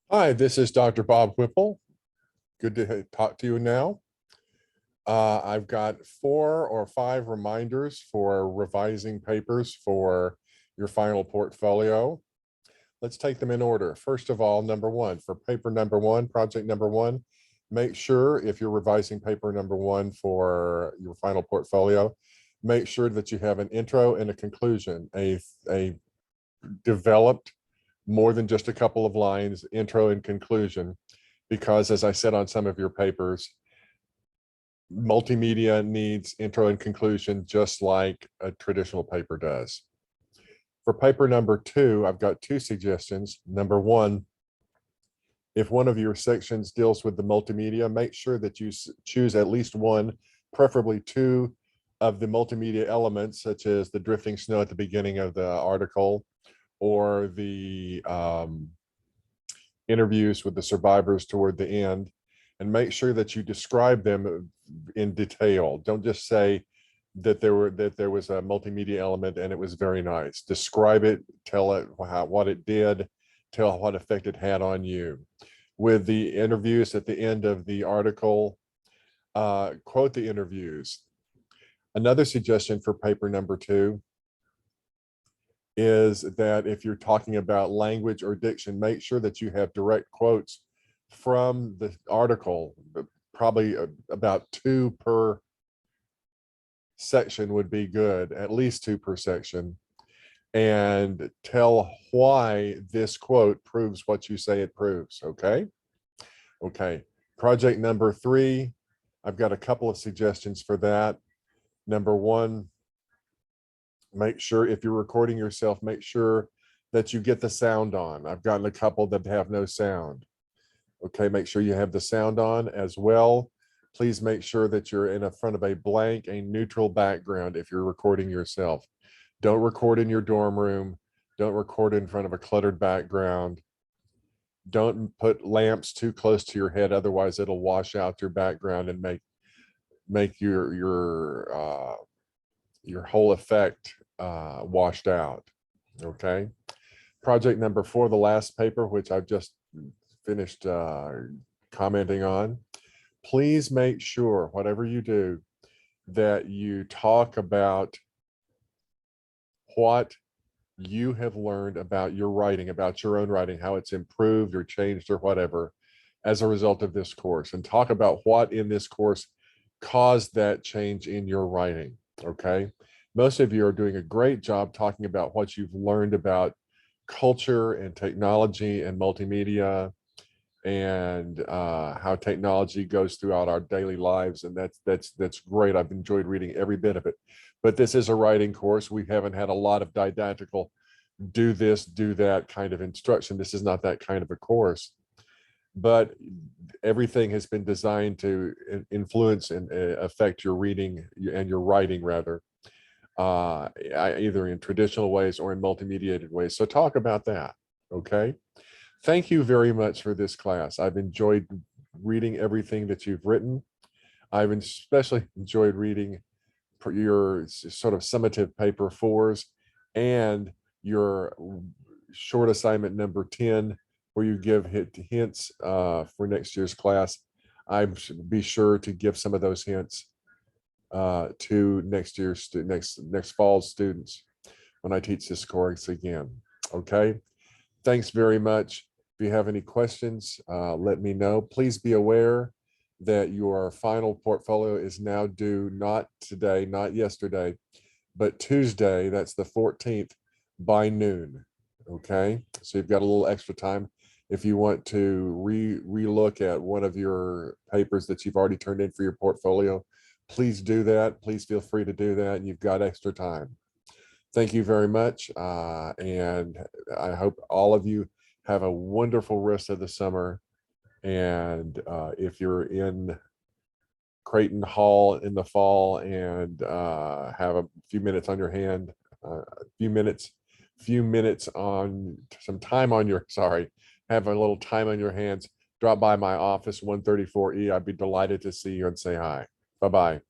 Hi, this is Dr. Bob Whipple. Good to talk to you now. I've got 4 or 5 reminders for revising papers for your final portfolio. Let's take them in order. First of all, number 1, for paper number 1, project number 1, make sure if you're revising paper number 1 for your final portfolio, make sure that you have an intro and a conclusion, a developed more than just a couple of lines, intro and conclusion, because as I said on some of your papers, multimedia needs intro and conclusion just like a traditional paper does. For paper number 2, I've got 2 suggestions. Number 1, if one of your sections deals with the multimedia, make sure that you choose at least one, preferably 2 of the multimedia elements, such as the drifting snow at the beginning of the article, or the interviews with the survivors toward the end, and make sure that you describe them in detail. Don't just say that there was a multimedia element and it was very nice. Describe it, tell it what it did, tell what effect it had on you. With the interviews at the end of the article, quote the interviews. Another suggestion for paper number 2 is that if you're talking about language or diction, make sure that you have direct quotes from the article. Probably about 2 per section would be good, at least 2 per section, and tell why this quote proves what you say it proves. Okay. Project number 3, I've got a couple of suggestions for that. Number 1, make sure if you're recording yourself, make sure that you get the sound on. I've gotten a couple that have no sound. Okay, make sure you have the sound on as well. Please make sure that you're in front of a blank, a neutral background if you're recording yourself. Don't record in your dorm room. Don't record in front of a cluttered background. Don't put lamps too close to your head, otherwise it'll wash out your background and make your whole effect washed out. Okay. Project number 4, the last paper, which I've just finished commenting on. Please make sure, whatever you do, that you talk about what you have learned about your writing, about your own writing, how it's improved or changed or whatever as a result of this course, and talk about what in this course caused that change in your writing. Okay. Most of you are doing a great job talking about what you've learned about culture and technology and multimedia, and how technology goes throughout our daily lives, and that's great. I've enjoyed reading every bit of it. But this is a writing course. We haven't had a lot of didactical do this, do that kind of instruction. This is not that kind of a course, but everything has been designed to influence and affect your reading and your writing, rather, either in traditional ways or in multimediated ways. So talk about that. Okay. Thank you very much for this class. I've enjoyed reading everything that you've written. I've especially enjoyed reading your sort of summative paper 4s and your short assignment number 10, where you give hints for next year's class. I should be sure to give some of those hints to next year's next fall's students when I teach this course again. Okay. Thanks very much. If you have any questions, let me know. Please be aware that your final portfolio is now due not today, not yesterday, but Tuesday, that's the 14th, by noon. Okay, so you've got a little extra time. If you want to re-look at one of your papers that you've already turned in for your portfolio, please do that. Please feel free to do that. You've got extra time. Thank you very much. And I hope all of you have a wonderful rest of the summer. And if you're in Creighton Hall in the fall and have a few minutes on your hand, few minutes on some time on your, have a little time on your hands, drop by my office, 134E. I'd be delighted to see you and say hi. Bye-bye.